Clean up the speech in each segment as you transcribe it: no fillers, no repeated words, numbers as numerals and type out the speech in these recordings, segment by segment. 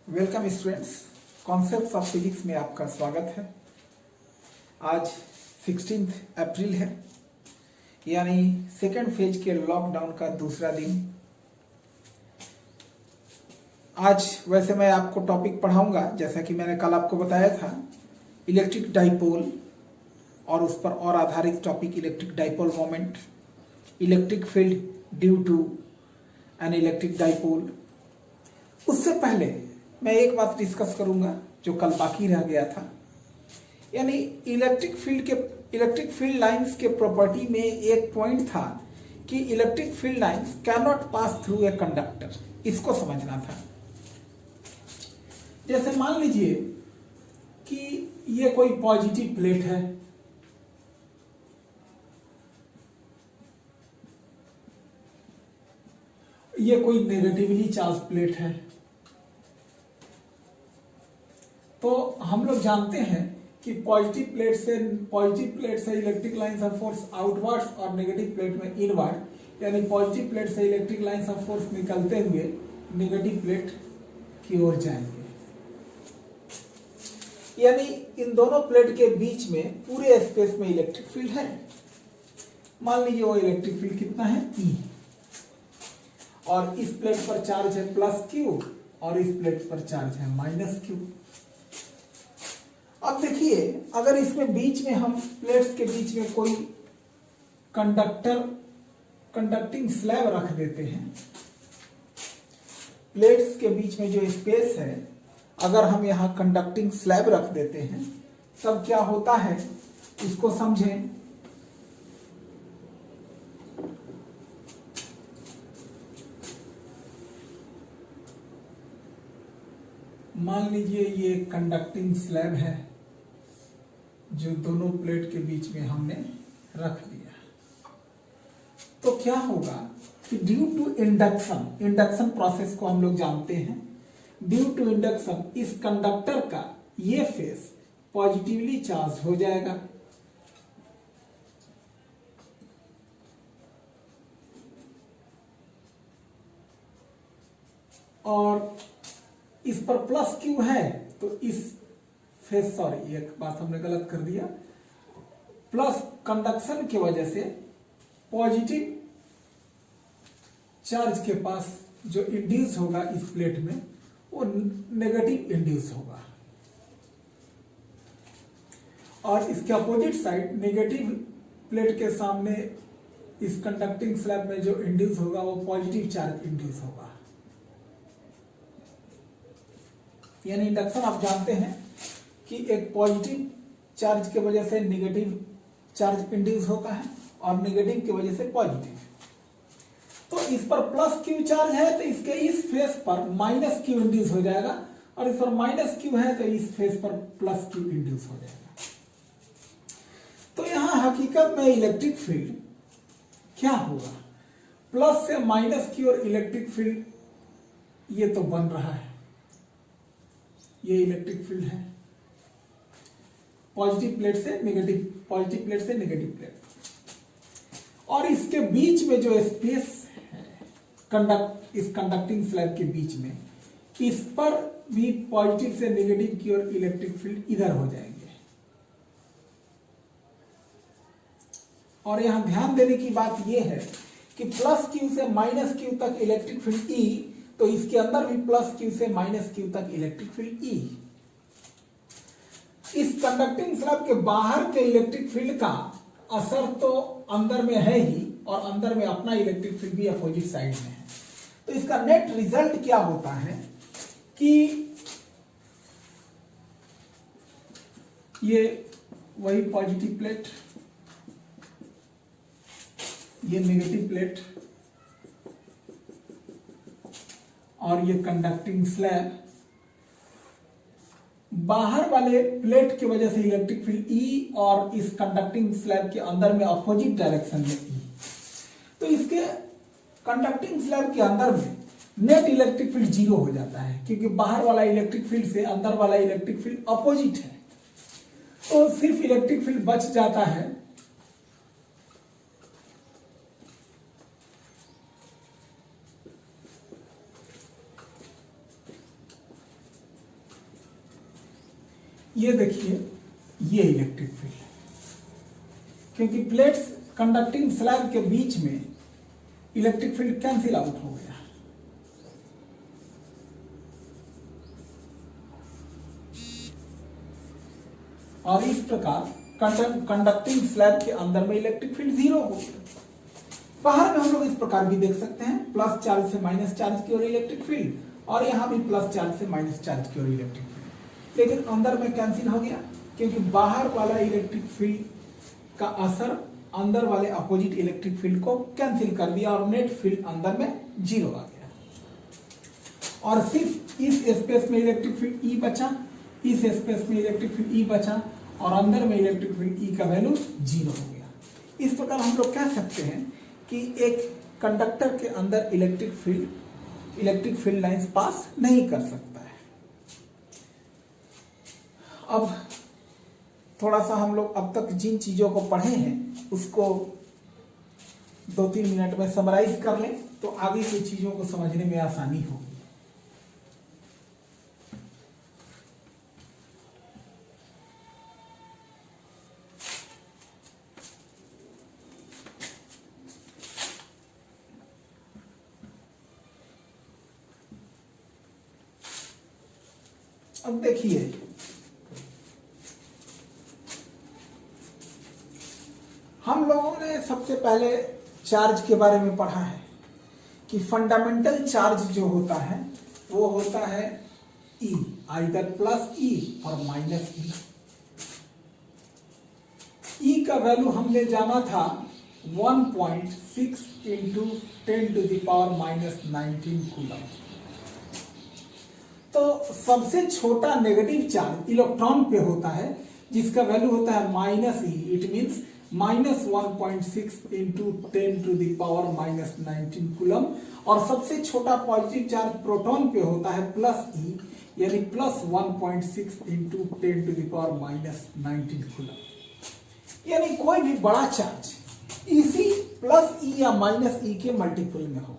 Welcome students, concepts of physics में आपका स्वागत है। आज 16 अप्रैल है, यानी सेकेंड फेज के लॉकडाउन का दूसरा दिन। आज वैसे मैं आपको टॉपिक पढ़ाऊंगा, जैसा कि मैंने कल आपको बताया था, इलेक्ट्रिक डाइपोल और उस पर और आधारित topic electric dipole moment, electric field due to an electric dipole. उससे पहले मैं एक बात डिस्कस करूंगा जो कल बाकी रह गया था, यानी इलेक्ट्रिक फील्ड लाइंस के प्रॉपर्टी में एक पॉइंट था कि electric field lines can not pass through a conductor. इसको समझना था। जैसे मान लीजिए कि ये कोई पॉजिटिव प्लेट है, ये कोई नेगेटिवली चार्ज प्लेट है। तो हम लोग जानते हैं कि पॉजिटिव प्लेट से electric lines of force outwards और नेगेटिव प्लेट में इनवर्ड, यानी पॉजिटिव प्लेट से इलेक्ट्रिक लाइंस ऑफ फोर्स निकलते हुए नेगेटिव प्लेट की ओर जाएंगे। यानी इन दोनों प्लेट के बीच में पूरे स्पेस में इलेक्ट्रिक फील्ड है। मान लीजिए वो इलेक्ट्रिक फील्ड कितना है, E, और इस प्लेट पर चार्ज है +Q और इस प्लेट पर चार्ज है -Q। अब देखिए, अगर इसमें बीच में हम प्लेट्स के बीच में कोई कंडक्टिंग स्लैब रख देते हैं, प्लेट्स के बीच में जो स्पेस है, अगर हम यहां कंडक्टिंग स्लैब रख देते हैं, तब क्या होता है इसको समझें। मान लीजिए ये कंडक्टिंग स्लैब है जो दोनों प्लेट के बीच में हमने रख दिया। तो क्या होगा कि ड्यू टू इंडक्शन प्रोसेस को हम लोग जानते हैं। ड्यू टू इंडक्शन इस कंडक्टर का ये फेस पॉजिटिवली चार्ज हो जाएगा और इस पर +Q है, तो इस फेस, सॉरी एक बात हमने गलत कर दिया, प्लस कंडक्शन की वजह से पॉजिटिव चार्ज के पास जो इंड्यूस होगा इस प्लेट में, वो नेगेटिव इंड्यूस होगा, और इसके अपोजिट साइड नेगेटिव प्लेट के सामने इस कंडक्टिंग स्लैब में जो इंड्यूस होगा वो पॉजिटिव चार्ज इंड्यूस होगा। यानी इंडक्शन आप जानते हैं कि एक पॉजिटिव चार्ज की वजह से नेगेटिव चार्ज इंड्यूस होता है और नेगेटिव की वजह से पॉजिटिव। तो इस पर +Q चार्ज है तो इसके इस फेस पर -Q इंड्यूस हो जाएगा, और इस पर -Q है तो इस फेस पर +Q इंड्यूस हो जाएगा। तो यहां हकीकत में इलेक्ट्रिक फील्ड क्या होगा, प्लस से -Q और इलेक्ट्रिक फील्ड ये तो बन रहा है, ये इलेक्ट्रिक फील्ड है पॉजिटिव प्लेट से नेगेटिव प्लेट, और इसके बीच में जो स्पेस है इस कंडक्टिंग स्लैब के बीच में, इस पर भी पॉजिटिव से नेगेटिव की ओर इलेक्ट्रिक फील्ड इधर हो जाएंगे। और यहां ध्यान देने की बात यह है कि +Q से -Q तक इलेक्ट्रिक फील्ड E, तो इसके अंदर भी +Q से -Q तक इलेक्ट्रिक फील्ड E। इस कंडक्टिंग स्लैब के बाहर के इलेक्ट्रिक फील्ड का असर तो अंदर में है ही, और अंदर में अपना इलेक्ट्रिक फील्ड भी अपोजिट साइड में है। तो इसका नेट रिजल्ट क्या होता है कि ये वही पॉजिटिव प्लेट, ये नेगेटिव प्लेट, और ये कंडक्टिंग स्लैब, बाहर वाले प्लेट की वजह से इलेक्ट्रिक फील्ड E और इस कंडक्टिंग स्लैब के अंदर में अपोजिट डायरेक्शन में E। तो इसके कंडक्टिंग स्लैब के अंदर में नेट इलेक्ट्रिक फील्ड 0 हो जाता है, क्योंकि बाहर वाला इलेक्ट्रिक फील्ड से अंदर वाला इलेक्ट्रिक फील्ड अपोजिट है। तो सिर्फ इलेक्ट्रिक फील्ड बच जाता है ये देखिए, ये इलेक्ट्रिक फील्ड है, क्योंकि प्लेट्स कंडक्टिंग स्लैब के बीच में इलेक्ट्रिक फील्ड कैंसिल आउट हो गया। और इस प्रकार कंडक्टिंग स्लैब के अंदर में इलेक्ट्रिक फील्ड जीरो हो गया। बाहर में हम लोग इस प्रकार भी देख सकते हैं, प्लस चार्ज से माइनस चार्ज की ओर इलेक्ट्रिक फील्ड, और यहां भी प्लस चार्ज से माइनस चार्ज की ओर इलेक्ट्रिक फील्ड। लेकिन अंदर में कैंसिल हो गया, क्योंकि बाहर वाला इलेक्ट्रिक फील्ड का असर अंदर वाले अपोजिट इलेक्ट्रिक फील्ड को कैंसिल कर दिया और नेट फील्ड अंदर में जीरो आ गया। और सिर्फ इस स्पेस में इलेक्ट्रिक फील्ड ई बचा, इस स्पेस में इलेक्ट्रिक फील्ड ई बचा, और अंदर में इलेक्ट्रिक फील्ड ई का वैल्यू जीरो हो गया। इस प्रकार हम लोग कह सकते हैं कि एक कंडक्टर के अंदर इलेक्ट्रिक फील्ड लाइंस पास नहीं कर सकता है। अब थोड़ा सा हम लोग अब तक जिन चीजों को पढ़े हैं उसको 2-3 मिनट में समराइज कर लें, तो आगे की चीजों को समझने में आसानी होगी। अब देखिए, हम लोगों ने सबसे पहले चार्ज के बारे में पढ़ा है कि फंडामेंटल चार्ज जो होता है वो होता है E, आइदर प्लस E और माइनस E। E का वैल्यू हमने जाना था 1.6 × 10⁻⁻19 कूलम। तो सबसे छोटा नेगेटिव चार्ज इलेक्ट्रॉन पे होता है, जिसका वैल्यू होता है -E, इट मीन्स -1.6 × 10⁻⁻19 कूलम। और सबसे छोटा पॉजिटिव चार्ज प्रोटॉन पे होता है +E, यानी +1.6 × 10⁻⁻19 कूलम। यानी कोई भी बड़ा चार्ज इसी +E या -E के मल्टीपल में होगा।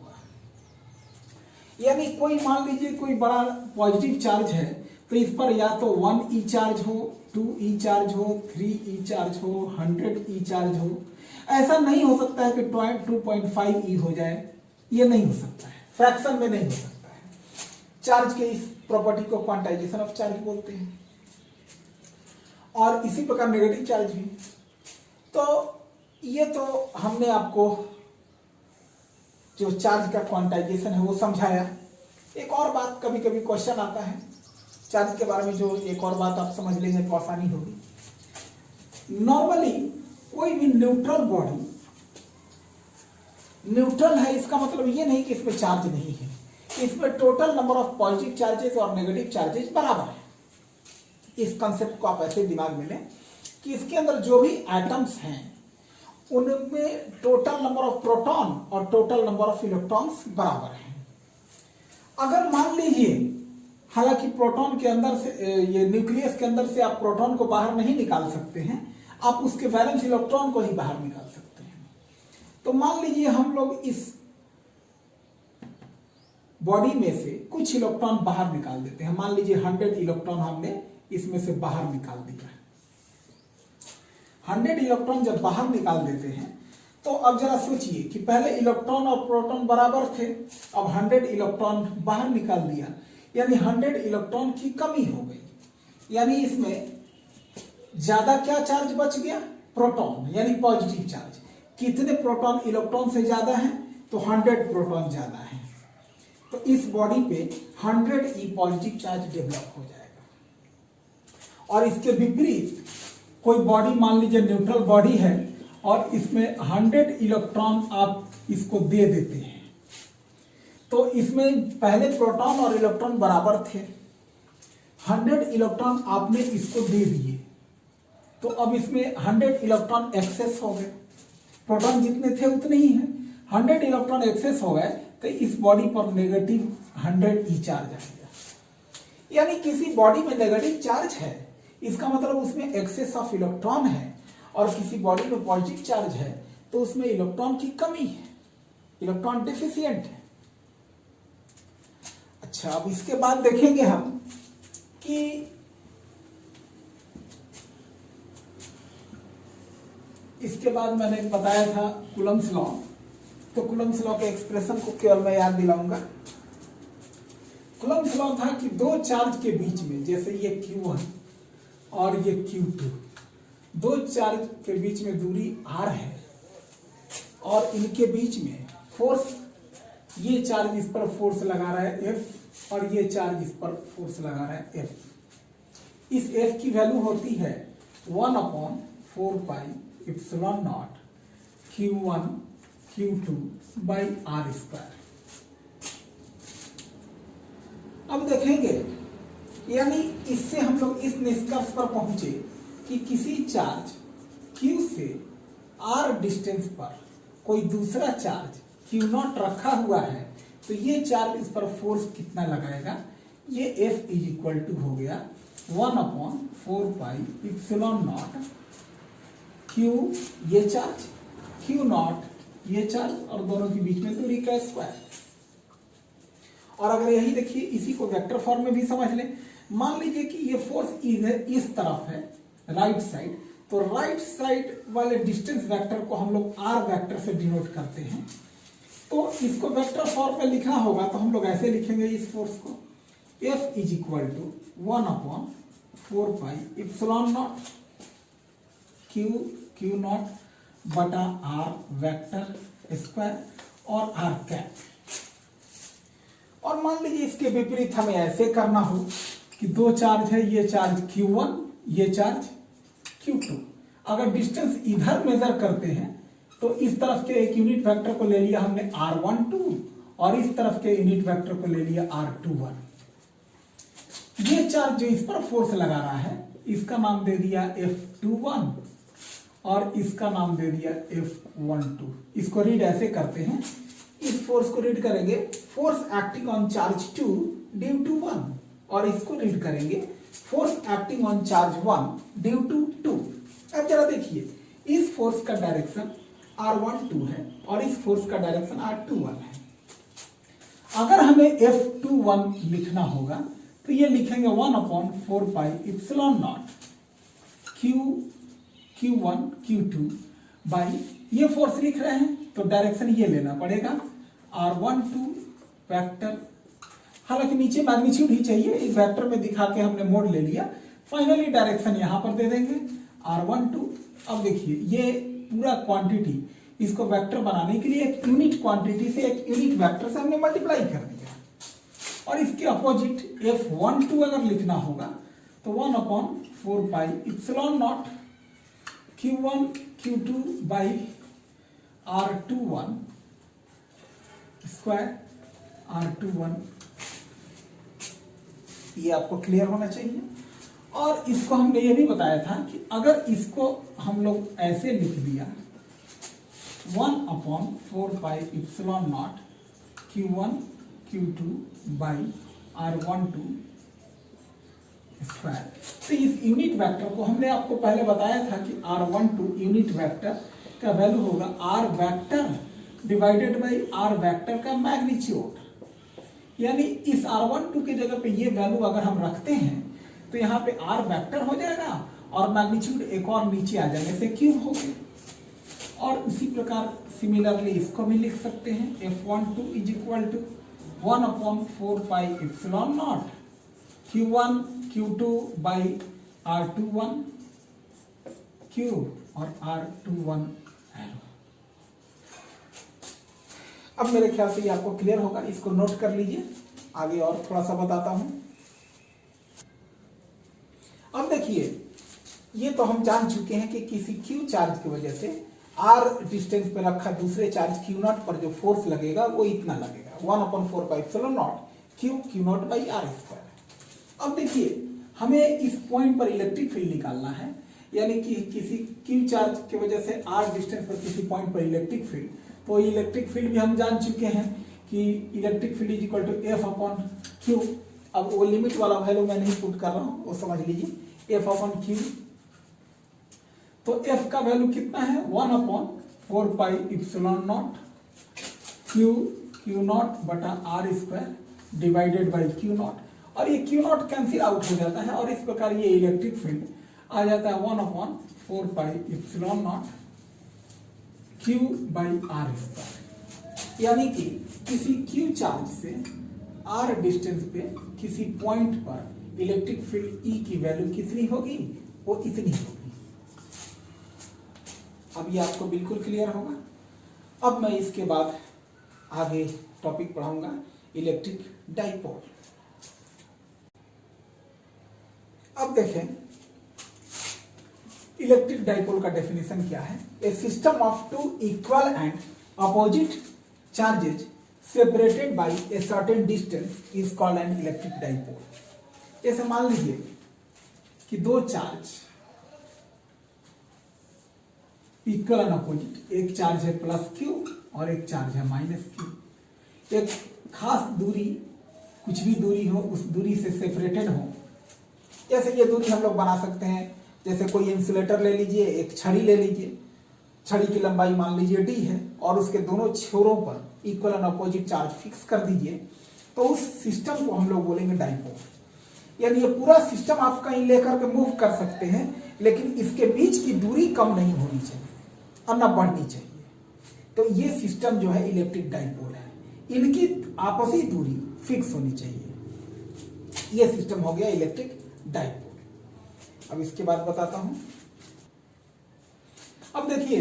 यानी कोई मान लीजिए कोई बड़ा पॉजिटिव चार्ज है, तो इस पर या तो 1E चार्ज हो, 2E चार्ज हो, 3E चार्ज हो, 100E चार्ज हो। ऐसा नहीं हो सकता है कि 2.5E हो जाए, ये नहीं हो सकता है, फ्रैक्शन में नहीं हो सकता है। चार्ज के इस प्रॉपर्टी को क्वांटाइजेशन ऑफ चार्ज बोलते हैं। और इसी प्रकार नेगेटिव चार्ज भी। तो ये तो हमने आपको जो चार्ज का क्वांटाइजेशन है वो समझाया। एक और बात, कभी कभी क्वेश्चन आता है चार्ज के बारे में, जो एक और बात आप समझ लेंगे तो आसानी होगी। नॉर्मली कोई भी न्यूट्रल बॉडी न्यूट्रल है, इसका मतलब ये नहीं कि इसमें चार्ज नहीं है, इसमें total number of positive charges और नेगेटिव चार्जेस बराबर है। इस कंसेप्ट को आप ऐसे दिमाग में लें कि इसके अंदर जो भी एटम्स हैं उनमें टोटल नंबर ऑफ प्रोटॉन और टोटल नंबर ऑफ इलेक्ट्रॉन्स बराबर हैं। अगर मान लीजिए, हालांकि प्रोटॉन के अंदर से, ये न्यूक्लियस के अंदर से आप प्रोटॉन को बाहर नहीं निकाल सकते हैं, आप उसके वैलेंस इलेक्ट्रॉन को ही बाहर निकाल सकते हैं। तो मान लीजिए हम लोग इस बॉडी में से कुछ इलेक्ट्रॉन बाहर निकाल देते हैं। मान लीजिए 100 इलेक्ट्रॉन हमने इसमें से बाहर निकाल दिया। 100 इलेक्ट्रॉन जब बाहर निकाल देते हैं, तो अब जरा सोचिए कि पहले इलेक्ट्रॉन और प्रोटॉन बराबर थे, अब 100 इलेक्ट्रॉन बाहर निकाल दिया, यानी 100 इलेक्ट्रॉन की कमी हो गई। यानी इसमें ज्यादा क्या चार्ज बच गया? प्रोटॉन, यानी पॉजिटिव चार्ज। कितने प्रोटॉन इलेक्ट्रॉन से ज्यादा हैं? तो 100 प्रोटॉन ज्यादा हैं। तो इस बॉडी पे 100 पॉजिटिव चार्ज डेवलप हो जाएगा। और इसके विपरीत कोई बॉडी, मान लीजिए न्यूट्रल बॉडी है, और इसमें 100 इलेक्ट्रॉन आप इसको दे देते हैं, तो इसमें पहले प्रोटॉन और इलेक्ट्रॉन बराबर थे, 100 इलेक्ट्रॉन आपने इसको दे दिए, तो अब इसमें 100 इलेक्ट्रॉन एक्सेस हो गए। प्रोटॉन जितने थे उतने ही हैं, 100 इलेक्ट्रॉन एक्सेस हो गए, तो इस बॉडी पर नेगेटिव 100 चार्ज आ गया। यानी किसी बॉडी में नेगेटिव चार्ज है, इसका मतलब उसमें एक्सेस ऑफ इलेक्ट्रॉन है, और किसी बॉडी में पॉजिटिव चार्ज है तो उसमें इलेक्ट्रॉन की कमी है, इलेक्ट्रॉन डेफिशिएंट है। अच्छा, अब इसके बाद देखेंगे हम कि इसके बाद मैंने बताया था कूलम्स लॉ, तो कूलम्स लॉ के एक्सप्रेशन को केवल मैं याद दिलाऊंगा। कूलम्स लॉ था कि दो चार्ज के बीच में, जैसे ये Q1 और ये Q2, दो चार्ज के बीच में दूरी r है और इनके बीच में फोर्स, ये चार्ज इस पर फोर्स लगा रहा है F और ये चार्ज इस पर फोर्स लगा रहा है F। इस F की वैल्यू होती है 1/4 pi epsilon naught Q1 Q2 by r square. अब देखेंगे, यानी इससे हम लोग इस निष्कर्ष पर पहुंचे कि किसी चार्ज Q से r डिस्टेंस पर कोई दूसरा चार्ज Q0 रखा हुआ है, तो ये चार्ज इस पर फोर्स कितना लगाएगा, ये F इज इक्वल टू हो गया 1/4 पाई इप्सिलॉन नॉट Q ये चार्ज, Q0 ये चार्ज, और दोनों के बीच में दूरी का स्क्वायर। और अगर यही देखिए, इसी को वेक्टर फॉर्म में भी समझ लें। मान लीजिए कि ये फोर्स इस तरफ है, राइट साइड, तो राइट साइड वाले डिस्टेंस वेक्टर को हम लोग r वेक्टर से डिनोट करते हैं। तो इसको वेक्टर फॉर्म में लिखना होगा, तो हम लोग ऐसे लिखेंगे इस फोर्स को, F is equal to 1/4 pi epsilon naught Q0 बटा r वेक्टर स्क्वायर और r कैप। और मान लीजिए इसके विपरीत हमें ऐसे करना हो कि दो चार्ज है, ये चार्ज Q1, ये चार्ज Q2। अगर डिस्टेंस इधर मेजर करते हैं तो इस तरफ के एक यूनिट वेक्टर को ले लिया हमने r12 और इस तरफ के यूनिट वेक्टर को ले लिया r21। ये चार्ज जो इस पर फोर्स लगा रहा है, इसका नाम दे दिया F21 और इसका नाम दे दिया F12। इसको रीड ऐसे करते हैं, इस फोर्स को रीड करेंगे force acting on charge 2 due to 1, और इसको रीड करेंगे force acting on charge 1 due to 2। अब जरा देखिए, इस फोर्स का डायरेक्शन r12 है और इस फोर्स का डायरेक्शन r21 है। अगर हमें F21 लिखना होगा तो ये लिखेंगे 1/4 pi epsilon naught Q1 Q2 by, ये फोर्स लिख रहे हैं तो डायरेक्शन ये लेना पड़ेगा r12 वेक्टर, हालांकि नीचे मैग्नीट्यूड ही चाहिए, इस वेक्टर में दिखा के हमने मोड ले लिया। फाइनली डायरेक्शन यहां पर दे देंगे r12। अब देखिए, ये पूरा क्वांटिटी, इसको वेक्टर बनाने के लिए एक यूनिट क्वांटिटी से एक यूनिट वेक्टर से हमने मल्टीप्लाई कर दिया, और इसके अपोजिट F12 अगर लिखना होगा तो 1/4 pi epsilon naught Q1 Q2 by r21 square r21। ये आपको क्लियर होना चाहिए। और इसको हमने ये भी बताया था कि अगर इसको हम लोग ऐसे लिख दिया 1/4 pi epsilon naught Q1 Q2 by r12 square, तो इस यूनिट वेक्टर को हमने आपको पहले बताया था कि r12 यूनिट वेक्टर का वैल्यू होगा r vector divided by r vector का मैग्नीट्यूड। यानी इस r12 की जगह पे ये वैल्यू अगर हम रखते हैं तो यहाँ पे r वेक्टर हो जाएगा और मैग्नीट्यूड एक और नीचे आ जाने से क्यूब हो गया। और उसी प्रकार सिमिलरली इसको भी लिख सकते हैं F12 is equal to 1/4 pi epsilon naught Q1 Q2 by r21 cube और r21 एरो। अब मेरे ख्याल से ये आपको क्लियर होगा, इसको नोट कर लीजिए, आगे और थोड़ा सा बताता हूं। अब देखिए, ये तो हम जान चुके हैं कि किसी Q चार्ज की वजह से r डिस्टेंस पे रखा दूसरे चार्ज Q0 पर जो फोर्स लगेगा वो इतना लगेगा 1/4 pi epsilon naught Q0 by r square. अब देखिए, हमें इस पॉइंट पर इलेक्ट्रिक फील्ड निकालना है, यानी कि किसी Q चार्ज की वजह से r डिस्टेंस पर किसी पॉइंट पर इलेक्ट्रिक फील्ड, तो इलेक्ट्रिक फील्ड भी हम जान चुके हैं कि electric field is equal to F/Q। अब वो लिमिट वाला वैल्यू मैं नहीं पुट कर रहा हूं, वो समझ लीजिए F/Q। तो F का वैल्यू कितना है 1/4 पाई इप्सिलॉन नॉट Q0 बटा r square divided by Q0, और ये Q0 कैंसिल आउट हो जाता है और इस प्रकार ये इलेक्ट्रिक फील्ड आ जाता है 1/4 pi epsilon naught Q by are square. यानी कि किसी Q चार्ज से R डिस्टेंस पे किसी पॉइंट पर इलेक्ट्रिक फील्ड E की वैल्यू कितनी होगी, वो इतनी होगी। अब ये आपको बिल्कुल क्लियर होगा। अब मैं इसके बाद आगे टॉपिक पढ़ाऊंगा इलेक्ट्रिक डाइपोल। अब देखें इलेक्ट्रिक डाइपोल का डेफिनेशन क्या है। A system of two equal and opposite charges separated by a certain distance is called an electric dipole. ऐसे मान लीजिए कि दो चार्ज इक्वल एंड अपोजिट, एक चार्ज है प्लस क्यू और एक चार्ज है माइनस क्यू। एक खास दूरी, कुछ भी दूरी हो, उस दूरी से सेपरेटेड हो। जैसे ये दूरी हम लोग बना सकते हैं, जैसे कोई इंसुलेटर ले लीजिए, एक छड़ी ले लीजिए, छड़ी की लंबाई मान लीजिए d है और उसके दोनों छोरों पर equal and opposite charge fix कर दीजिए, तो उस सिस्टम को हम लोग बोलेंगे डाइपोल। यानी ये पूरा सिस्टम आप कहीं लेकर के मूव कर सकते हैं, लेकिन इसके बीच की दूरी कम नहीं होनी चाहिए और न बढ़नी चाहिए। तो ये सिस्टम जो है इलेक्ट्रिक डाइपोल है, इनकी आपसी दूरी फिक्स होनी चाहिए। ये सिस्टम हो गया इलेक्ट्रिक डाइपोल। अब इसके बाद बताता हूं। अब देखिए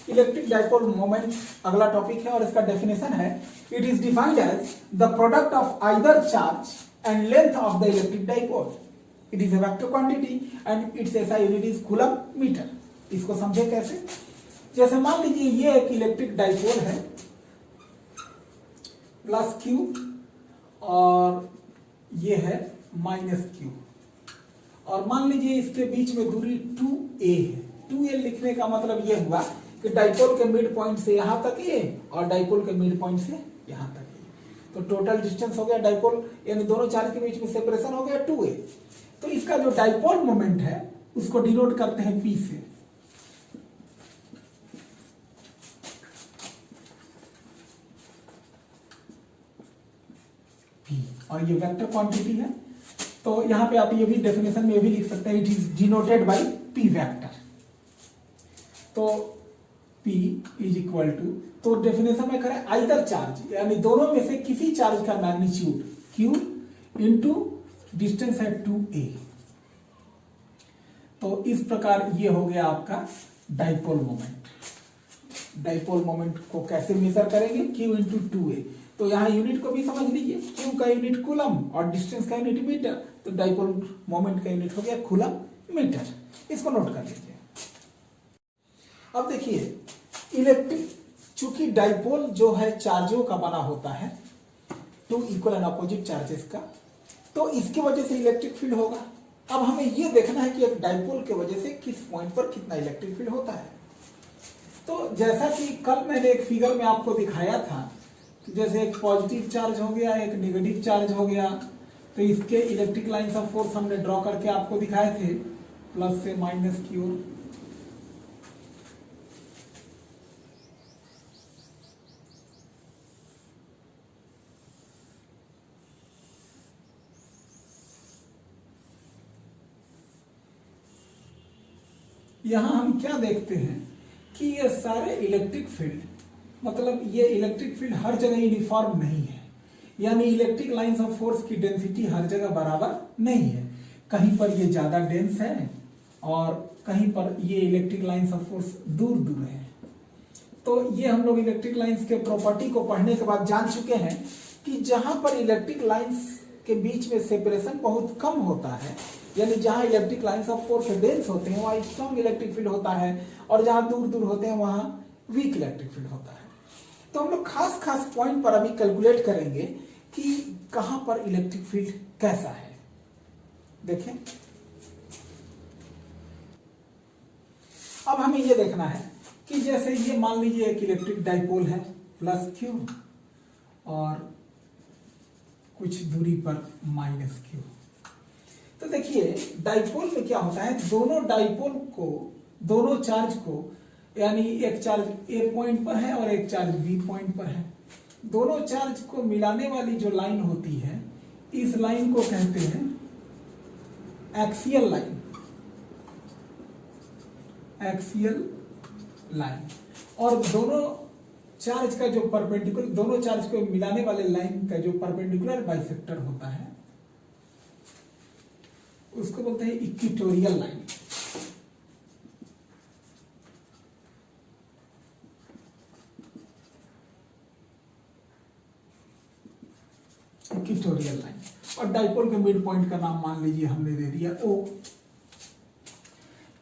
इलेक्ट्रिक डाइपोल मोमेंट अगला टॉपिक है और इसका डेफिनेशन है, it is defined as the product of either charge and length of the electric dipole. It is a vector quantity and its SI unit is coulomb metre. इसको समझे कैसे। जैसे मान लीजिए ये एक इलेक्ट्रिक डाइपोल है प्लस क्यू और ये है माइनस क्यू, और मान लीजिए इसके बीच में दूरी 2a है। 2a लिखने का मतलब ये हुआ कि डाइपोल के मिड पॉइंट से यहां तक a और डाइपोल के मिड पॉइंट से यहां तक a। तो टोटल डिस्टेंस हो गया डाइपोल, यानी दोनों चार्ज के बीच में सेपरेशन हो गया 2a। तो इसका जो डाइपोल मोमेंट है उसको डिनोट करते हैं p से। p, और ये वेक्टर क्वांटिटी है, तो यहां पे आप ये भी डेफिनेशन में भी लिख सकते हैं, it is denoted by p vector. तो p इज इक्वल टू, तो डेफिनेशन में करें आइदर चार्ज, यानी दोनों में से किसी चार्ज का मैग्नीट्यूड q इंटू डिस्टेंस है 2a। तो इस प्रकार ये हो गया आपका डाइपोल मोमेंट। डाइपोल मोमेंट को कैसे मेजर करेंगे, q इंटू 2a। तो यहां यूनिट को भी समझ लीजिए, q का यूनिट कूलम और डिस्टेंस का यूनिट मीटर, तो डाइपोल मोमेंट का यूनिट हो गया कूलम मीटर। इसको नोट कर लीजिए। अब देखिए इलेक्ट्रिक, चूंकि डाइपोल जो है चार्जों का बना होता है, two equal and opposite charges का, तो इसकी वजह से इलेक्ट्रिक फील्ड होगा। अब हमें यह देखना है कि एक डाइपोल के वजह से किस पॉइंट पर कितना इलेक्ट्रिक फील्ड होता है। तो जैसा कि कल मैंने एक फिगर में आपको दिखाया था, जैसे एक पॉजिटिव चार्ज हो गया, एक नेगेटिव चार्ज हो गया, तो इसके इलेक्ट्रिक लाइंस ऑफ फोर्स हमने ड्रॉ करके आपको दिखाए थे, प्लस से माइनस की ओर। यहां हम क्या देखते हैं कि ये सारे इलेक्ट्रिक फील्ड, मतलब ये इलेक्ट्रिक फील्ड हर जगह यूनिफॉर्म नहीं है, यानी इलेक्ट्रिक लाइंस ऑफ फोर्स की डेंसिटी हर जगह बराबर नहीं है। कहीं पर ये ज्यादा डेंस है और कहीं पर ये इलेक्ट्रिक लाइंस ऑफ फोर्स दूर दूर है। तो ये हम लोग इलेक्ट्रिक लाइंस के प्रॉपर्टी को पढ़ने के बाद जान चुके हैं कि जहां पर इलेक्ट्रिक लाइंस के बीच में सेपरेशन बहुत कम होता है, यानी जहां electric lines of force dense होते हैं वहां स्ट्रॉन्ग इलेक्ट्रिक फील्ड होता है, और जहां दूर दूर होते हैं वहां वीक इलेक्ट्रिक फील्ड होता है। तो हम लोग खास खास पॉइंट पर अभी कैलकुलेट करेंगे कि कहां पर इलेक्ट्रिक फील्ड कैसा है। देखें, अब हमें यह देखना है कि जैसे ये मान लीजिए एक इलेक्ट्रिक डाइपोल है प्लस क्यू और कुछ दूरी पर माइनस क्यू। तो देखिए डाइपोल में क्या होता है, दोनों डाइपोल को, दोनों चार्ज को, यानी एक चार्ज ए पॉइंट पर है और एक चार्ज बी पॉइंट पर है, दोनों चार्ज को मिलाने वाली जो लाइन होती है, इस लाइन को कहते हैं एक्सियल लाइन। एक्सियल लाइन और दोनों चार्ज का जो परपेंडिकुलर, दोनों चार्ज को मिलाने वाले लाइन का जो परपेंडिकुलर बाइसेक्टर होता है उसको बोलते हैं इक्वेटोरियल लाइन। Equatorial line. और डाइपोल के मिड पॉइंट का नाम मान लीजिए हमने दे दिया O।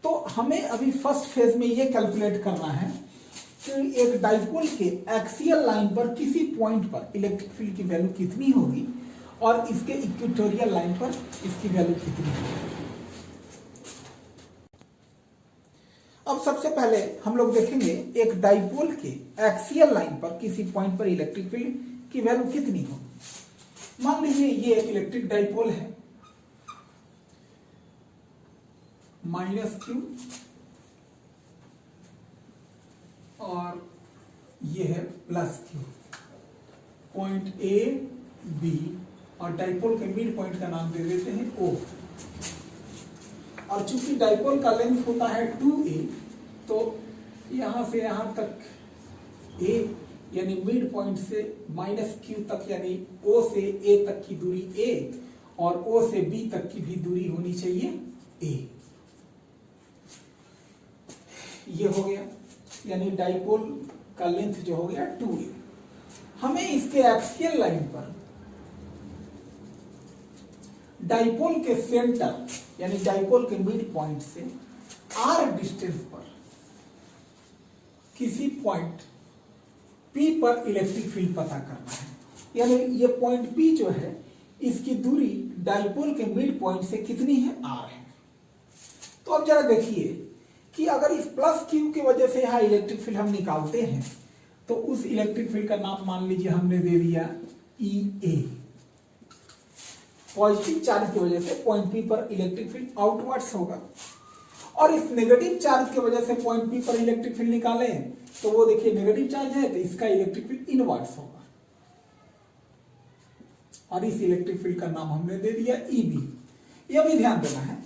तो हमें अभी फर्स्ट फेज में ये कैलकुलेट करना है कि एक डाइपोल के एक्सियल लाइन पर किसी पॉइंट पर इलेक्ट्रिक फील्ड की वैल्यू कितनी होगी और इसके इक्वेटोरियल लाइन पर इसकी वैल्यू कितनी होगी। अब सबसे पहले हम लोग देखेंगे एक डाइपोल के एक्सियल लाइन पर किसी पॉइंट पर इलेक्ट्रिक फील्ड की वैल्यू कितनी होगी। मान लीजिए ये एक इलेक्ट्रिक डाइपोल है, -q और ये है +q, पॉइंट A B और डाइपोल के मिड पॉइंट का नाम दे देते हैं O। और चूंकि डाइपोल का लेंथ होता है 2a, तो यहां से यहां तक a यानी मिड पॉइंट से -q तक यानी O से A तक की दूरी a और O से B तक की भी दूरी होनी चाहिए a। ये हो गया, यानी डाइपोल का लेंथ जो हो गया 2a। हमें इसके एक्सियल लाइन पर डाइपोल के सेंटर यानी डाइपोल के मिड पॉइंट से r डिस्टेंस पर किसी पॉइंट P पर इलेक्ट्रिक फील्ड पता करना है। यानी ये पॉइंट P जो है इसकी दूरी डाइपोल के मिड पॉइंट से कितनी है, r है। तो अब जरा देखिए कि अगर इस +q की वजह से यहां इलेक्ट्रिक फील्ड हम निकालते हैं तो उस इलेक्ट्रिक फील्ड का नाम मान लीजिए हमने दे दिया EA। पॉजिटिव चार्ज की वजह से पॉइंट P पर इलेक्ट्रिक फील्ड आउटवर्ड्स होगा और इस नेगेटिव चार्ज की वजह से पॉइंट P पर इलेक्ट्रिक फील्ड निकालें तो वो देखिए नेगेटिव चार्ज है तो इसका इलेक्ट्रिक फील्ड इनवर्ड्स होगा और इस इलेक्ट्रिक फील्ड का नाम हमने दे दिया EB। यह भी ध्यान देना है,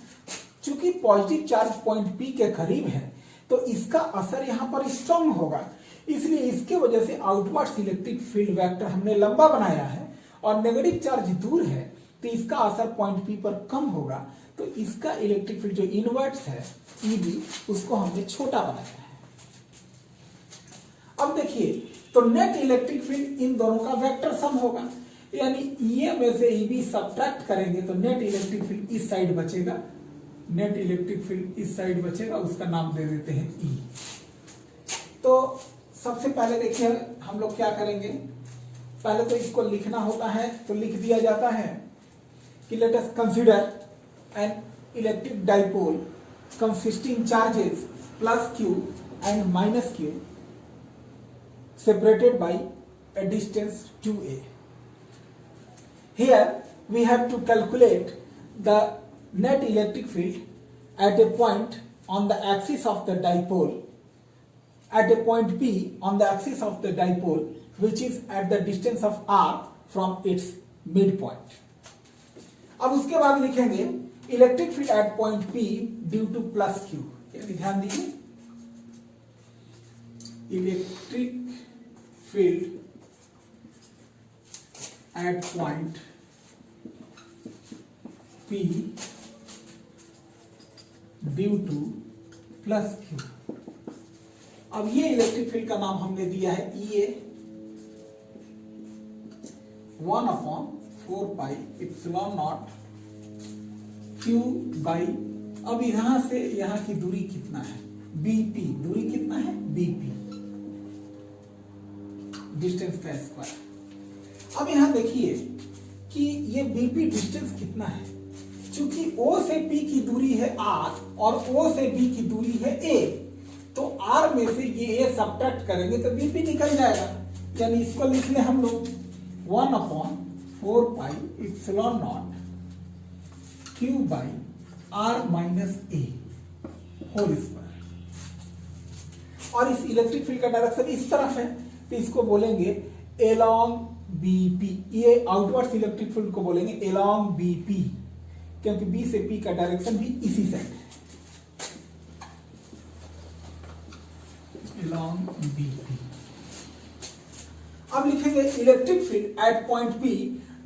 चूंकि पॉजिटिव चार्ज पॉइंट P के करीब है तो इसका असर यहां पर स्ट्रांग होगा, इसलिए इसके वजह से आउटवर्ड्स इलेक्ट्रिक फील्ड वेक्टर हमने लंबा बनाया है और नेगेटिव चार्ज दूर है तो इसका असर पॉइंट P पर कम होगा, तो इसका इलेक्ट्रिक फील्ड जो इनवर्ट्स है EB उसको हमने छोटा बनाया है। अब देखिए तो नेट इलेक्ट्रिक फील्ड इन दोनों का वेक्टर सम होगा, यानी EA में से EB सब्ट्रैक्ट करेंगे तो नेट इलेक्ट्रिक फील्ड इस साइड बचेगा, नेट इलेक्ट्रिक फील्ड इस साइड बचेगा, उसका नाम दे देते हैं E। तो सबसे पहले देखिए हम लोग क्या करेंगे, पहले तो इसको लिखना होता है तो लिख दिया जाता है कि let us consider N electric dipole consisting charges +q and -q separated by a distance 2a. Here we have to calculate the net electric field at a point on the axis of the dipole, at a point P on the axis of the dipole which is at the distance of r from its midpoint. अब उसके बाद लिखेंगे electric field at point P due to +q। यानी ध्यान दीजिए electric field at point P due to +q। अब ये electric field का नाम हमने दिया है EA 1/4πε0 q बाई, अब यहां से यहां की दूरी कितना है BP, दूरी कितना है BP, डिस्टेंस का स्क्वायर। अब यहां देखिए कि ये BP डिस्टेंस कितना है, चूंकि O से P की दूरी है R और O से B की दूरी है A, तो R में से ये A सब्ट्रैक्ट करेंगे तो BP निकल जाएगा, यानी इसको लिख ले हम लोग 1/4πε0 q by r minus a whole square. और इस इलेक्ट्रिक फील्ड का डायरेक्शन इस तरफ है तो इसको बोलेंगे along BP, ये आउटवर्ड्स इलेक्ट्रिक फील्ड को बोलेंगे along BP, क्योंकि B से P का डायरेक्शन भी इसी साइड है। along BP। अब लिखेंगे electric field at point P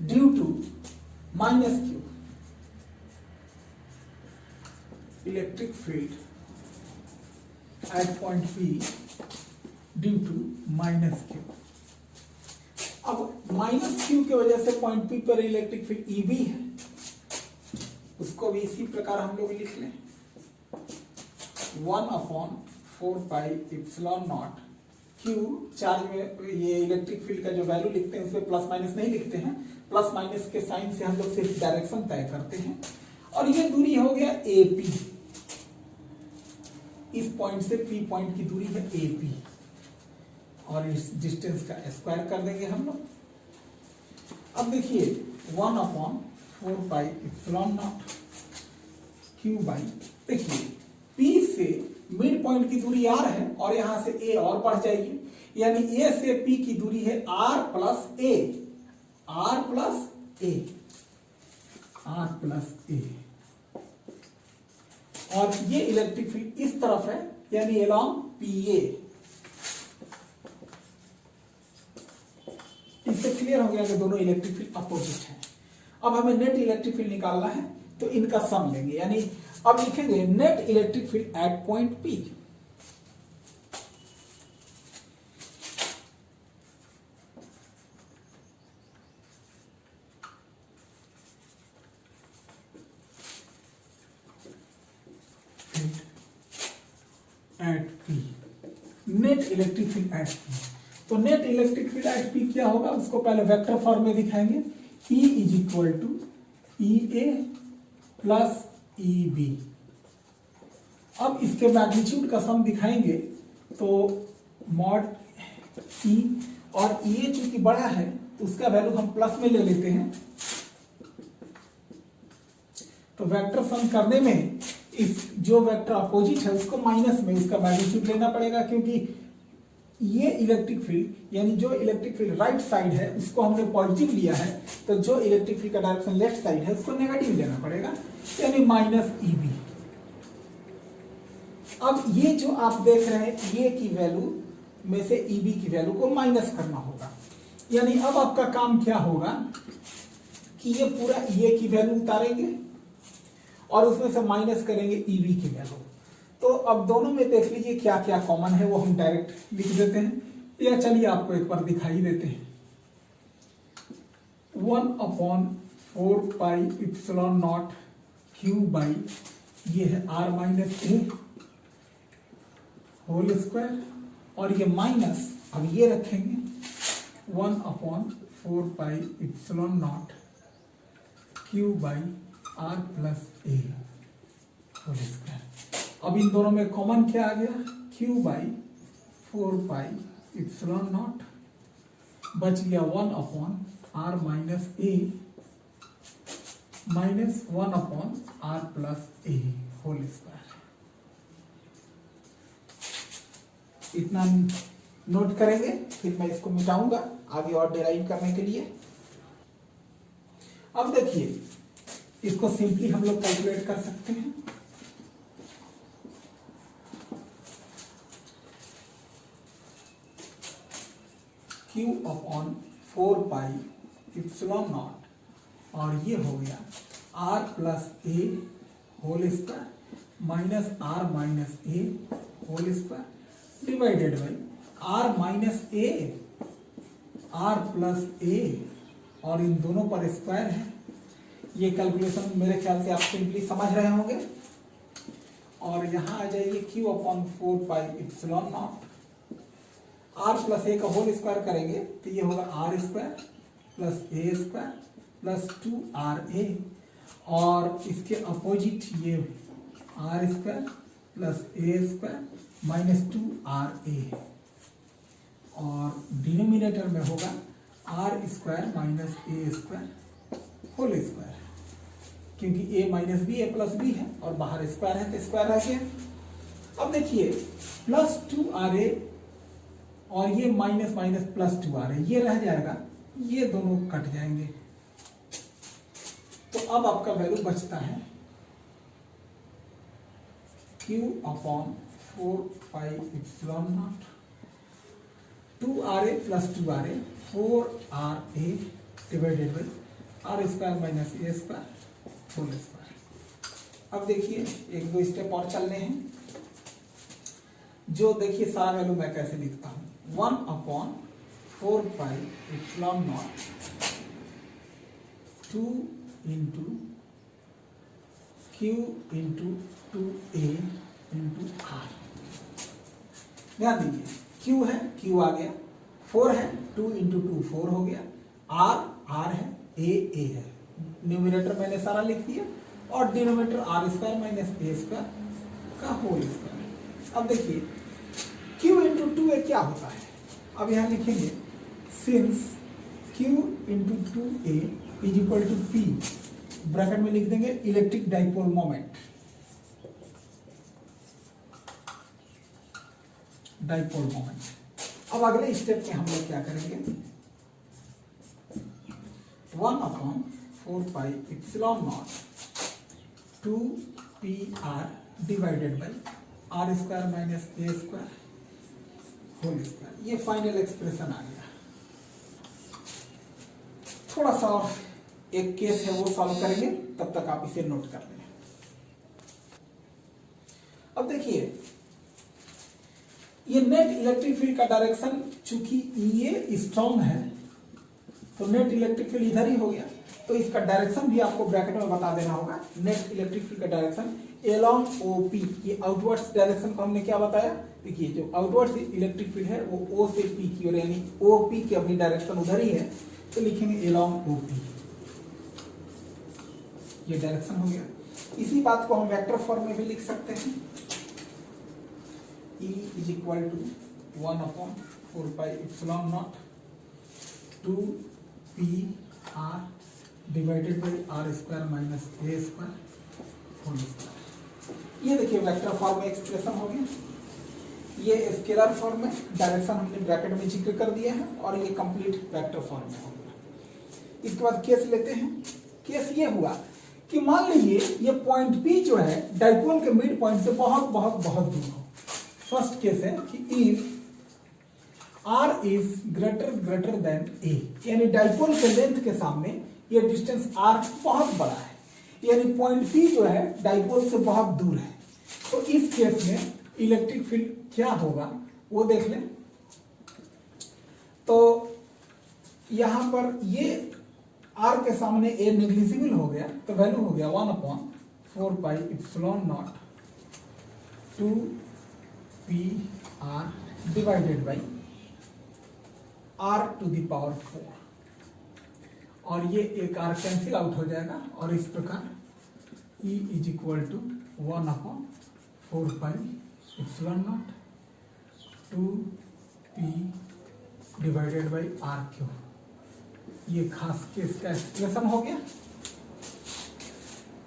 due to minus Q। Electric field at point P due to minus Q। अब माइनस Q की वजह से पॉइंट P पर इलेक्ट्रिक फील्ड EB है, उसको भी इसी प्रकार हम लोग लिख लें 1/4πε0 Q। चार्ज में ये इलेक्ट्रिक फील्ड का जो वैल्यू लिखते हैं उसमें प्लस माइनस नहीं लिखते हैं, प्लस माइनस के साइन से हम लोग सिर्फ डायरेक्शन तय करते हैं। और ये दूरी हो गया AP, इस पॉइंट से P पॉइंट की दूरी है AP, और इस डिस्टेंस का स्क्वायर कर देंगे हम लोग। अब देखिए 1/4πε0 Q बाई, देखिए P से मिड पॉइंट की दूरी R है और यहां से A और बढ़ जाएगी, यानी A से P की दूरी है R plus A, R plus A, R plus A। और ये इलेक्ट्रिक फील्ड इस तरफ है, यानी अलोंग PA। इससे क्लियर हो गया कि दोनों इलेक्ट्रिक फील्ड अपोजिट हैं। अब हमें नेट इलेक्ट्रिक फील्ड निकालना है, तो इनका सम लेंगे, यानी अब लिखेंगे net electric field at point P। At P, net electric field at P। तो net electric field at P क्या होगा, उसको पहले वेक्टर फॉर्म में दिखाएंगे। E is equal to EA plus EB। अब इसके मैग्नीट्यूड का सम दिखाएंगे, तो मॉड E और EA चूंकि बड़ा है तो उसका वैल्यू हम प्लस में ले लेते हैं। तो वेक्टर सम करने में इस जो वेक्टर अपोजिट है उसको माइनस में उसका मैग्नीट्यूड लेना पड़ेगा, क्योंकि ये इलेक्ट्रिक फील्ड यानी जो इलेक्ट्रिक फील्ड राइट साइड है उसको हमने पॉजिटिव लिया है, तो जो इलेक्ट्रिक फील्ड का डायरेक्शन लेफ्ट साइड है उसको नेगेटिव लेना पड़ेगा, यानी माइनस EB। अब ये जो आप देख रहे हैं ये की वैल्यू में से EB की वैल्यू को माइनस करना होगा, यानी अब आपका काम क्या होगा कि ये पूरा ये की वैल्यू उतारेंगे और उसमें से माइनस करेंगे EB की वैल्यू। तो अब दोनों में देख लीजिए क्या क्या कॉमन है, वो हम डायरेक्ट लिख देते हैं, या चलिए आपको एक बार दिखाई देते हैं। 1/4πε0 Q बाई, ये है R minus A whole square, और ये माइनस अब ये रखेंगे 1/4πε0 Q by R plus A whole square. अब इन दोनों में कॉमन क्या आ गया, Q बाई 4πε0 बच गया 1/R minus A minus 1/R plus A whole square. इतना नोट करेंगे, फिर मैं इसको मिटाऊंगा आगे और डेराइव करने के लिए। अब देखिए इसको सिंपली हम लोग कैलकुलेट कर सकते हैं। Q/4πε0 और ये हो गया R plus A whole square minus R minus A whole square divided by R minus A R plus A, और इन दोनों पर स्क्वायर है। ये कैलकुलेशन मेरे ख्याल से आप सिंपली समझ रहे होंगे। और यहाँ आ जाइए Q/4πε0 R प्लस A का होल स्क्वायर करेंगे तो ये होगा R square plus A square plus 2RA, और इसके अपोजिट ये R square plus A square minus 2RA, और डिनोमिनेटर में होगा R square minus A square whole square, क्योंकि A minus B A plus B है और बाहर स्क्वायर है तो स्क्वायर रह गया। अब देखिए प्लस 2RA और ये माइनस माइनस प्लस 2RA, ये रह जाएगा, ये दोनों कट जाएंगे। तो अब आपका वैल्यू बचता है Q/4 4 pi epsilon naught 2RA plus 2RA 4RA divided by are square minus A square whole square. अब देखिए एक दो स्टेप और चलने हैं, जो देखिए सारा वैल्यू मैं कैसे लिखता हूं, 1/4 pi epsilon not 2 into Q into 2A into R। ध्यान दीजिए Q है, Q आ गया, 4 है, 2 इंटू 2 4 हो गया, R है, A है, न्यूमरेटर मैंने सारा लिख दिया और denominator R square minus A square का होल स्क्वायर। अब देखिए Q इंटू 2A क्या होता है, अब यहां लिखेंगे since Q into 2A is equal to P, bracket में लिख देंगे electric dipole moment, dipole moment. अब अगले स्टेप में हम लोग क्या करेंगे, 1/4 pi epsilon naught 2PR divided by are square minus A square whole square. ये फाइनल एक्सप्रेशन आ गया। थोड़ा सा और एक केस है वो सॉल्व करेंगे, तब तक आप इसे नोट कर लें। अब देखिए ये नेट इलेक्ट्रिक फील्ड का डायरेक्शन, चूंकि ये स्ट्रॉन्ग है तो नेट इलेक्ट्रिक फील्ड इधर ही हो गया, तो इसका डायरेक्शन भी आपको ब्रैकेट में बता देना होगा। नेट इलेक्ट्रिक फील्ड का डायरेक्शन एलॉन्ग OP, ये आउटवर्ड्स डायरेक्शन को हमने क्या बताया, देखिए जो आउटवर्ड्स इलेक्ट्रिक फील्ड है वो O से P की ओर, यानी OP की अपनी डायरेक्शन उधर ही है, तो लिखेंगे एलॉन्ग OP, ये डायरेक्शन हो गया। इसी बात को हम वेक्टर फॉर्म में भी लिख सकते हैं, E is equal to 1/4 pi epsilon naught 2PR divided by are square minus A square whole square. ये देखिए वेक्टर फॉर्म में एक्सप्रेशन हो गया। ये स्केलर फॉर्म में डायरेक्शन हमने ब्रैकेट में जिक्र कर दिया है और ये कंप्लीट वेक्टर फॉर्म में हो गया। इसके बाद केस लेते हैं। केस ये हुआ कि मान लीजिए ये पॉइंट P जो है डाइपोल के मिड पॉइंट से बहुत बहुत बहुत दूर हो। फर्स्ट केस है कि if R is greater than A, यानी डाइपोल के लेंथ के सामने ये डिस्टेंस R बहुत बड़ा है, यानी पॉइंट P जो है डाइपोल से बहुत दूर है, तो इस केस में इलेक्ट्रिक फील्ड क्या होगा वो देख लें। तो यहां पर ये R के सामने A नेग्लिजिबल हो गया, तो वैल्यू हो गया 1/4 pi epsilon naught 2PR divided by R to the power 4, और ये एक R कैंसिल आउट हो जाएगा और इस प्रकार E is equal to 1/4 pi epsilon naught 2P divided by R3। ये खास केस का एक्सप्रेशन हो गया।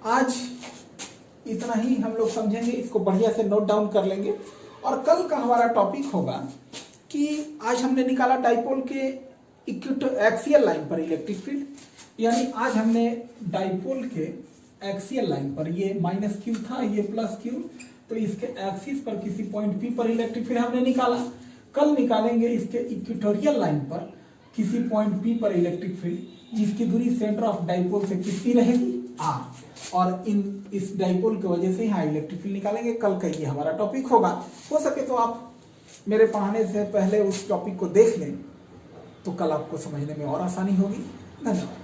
आज इतना ही हम लोग समझेंगे, इसको बढ़िया से नोट डाउन कर लेंगे। और कल का हमारा टॉपिक होगा कि आज हमने निकाला डाइपोल के एक्सियल लाइन पर इलेक्ट्रिक फील्ड, यानी आज हमने डाइपोल के एक्सियल लाइन पर, ये -Q था, ये +Q, तो इसके एक्सिस पर किसी पॉइंट P पर इलेक्ट्रिक फील्ड हमने निकाला। कल निकालेंगे इसके इक्वेटोरियल लाइन पर किसी पॉइंट P पर इलेक्ट्रिक फील्ड, जिसकी दूरी सेंटर ऑफ डाइपोल से कितनी रहेगी, R, और इस डाइपोल की वजह से यहाँ इलेक्ट्रिक फील्ड निकालेंगे। कल का ये हमारा टॉपिक होगा। हो सके तो आप मेरे पढ़ाने से पहले उस टॉपिक को देख लें, तो कल आपको समझने में और आसानी होगी। धन्यवाद।